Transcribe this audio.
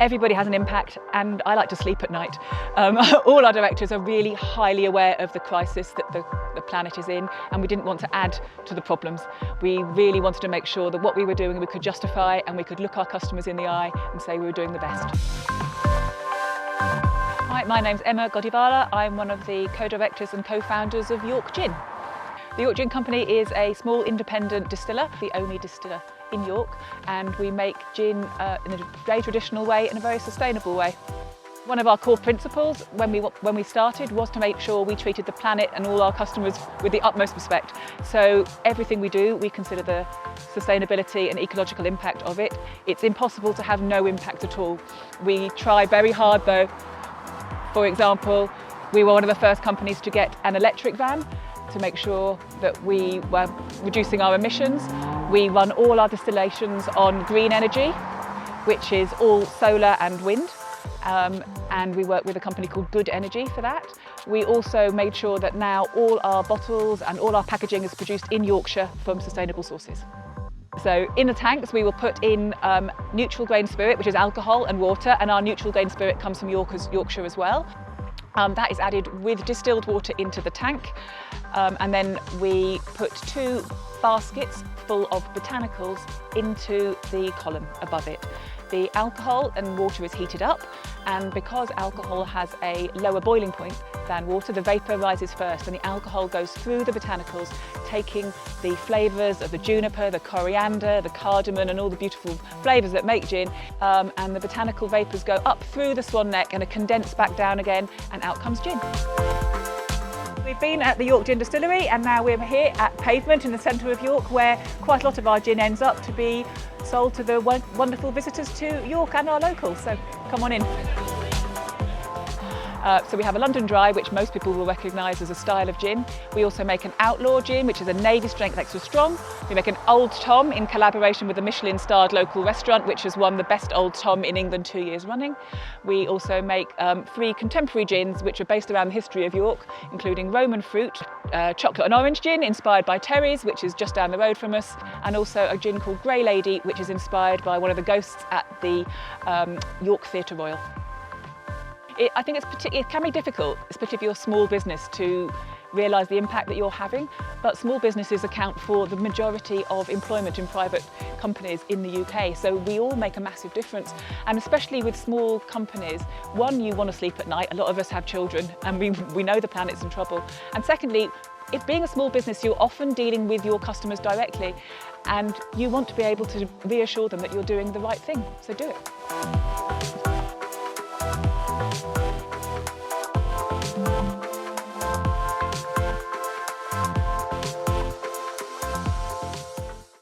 Everybody has an impact, and I like to sleep at night. All our directors are really highly aware of the crisis that the planet is in, and we didn't want to add to the problems. We really wanted to make sure that what we were doing we could justify, and we could look our customers in the eye and say we were doing the best. Hi, my name's Emma Godivala. I'm one of the co-directors and co-founders of York Gin. The York Gin Company is a small independent distiller, the only distiller in York, and we make gin in a very traditional way and a very sustainable way. One of our core principles when we started was to make sure we treated the planet and all our customers with the utmost respect. So everything we do, we consider the sustainability and ecological impact of it. It's impossible to have no impact at all. We try very hard though. For example, we were one of the first companies to get an electric van to make sure that we were reducing our emissions. We run all our distillations on green energy, which is all solar and wind. And we work with a company called Good Energy for that. We also made sure that now all our bottles and all our packaging is produced in Yorkshire from sustainable sources. So in the tanks we will put in neutral grain spirit, which is alcohol and water, and our neutral grain spirit comes from Yorkshire as well. That is added with distilled water into the tank, and then we put 2 baskets full of botanicals into the column above it. The alcohol and water is heated up, and because alcohol has a lower boiling point than water, the vapour rises first and the alcohol goes through the botanicals, taking the flavours of the juniper, the coriander, the cardamom and all the beautiful flavours that make gin, and the botanical vapours go up through the swan neck and are condensed back down again, and out comes gin. We've been at the York Gin Distillery, and now we're here at Pavement in the centre of York, where quite a lot of our gin ends up to be sold to the wonderful visitors to York and our locals, so come on in. So we have a London Dry, which most people will recognise as a style of gin. We also make an Outlaw gin, which is a Navy strength extra strong. We make an Old Tom in collaboration with a Michelin-starred local restaurant, which has won the best Old Tom in England 2 years running. We also make 3 contemporary gins, which are based around the history of York, including Roman Fruit, chocolate and orange gin, inspired by Terry's, which is just down the road from us, and also a gin called Grey Lady, which is inspired by one of the ghosts at the York Theatre Royal. I think it can be difficult, especially if you're a small business, to realise the impact that you're having, but small businesses account for the majority of employment in private companies in the UK, so we all make a massive difference. And especially with small companies, one, you want to sleep at night. A lot of us have children and we know the planet's in trouble. And secondly, if being a small business, you're often dealing with your customers directly, and you want to be able to reassure them that you're doing the right thing, so do it.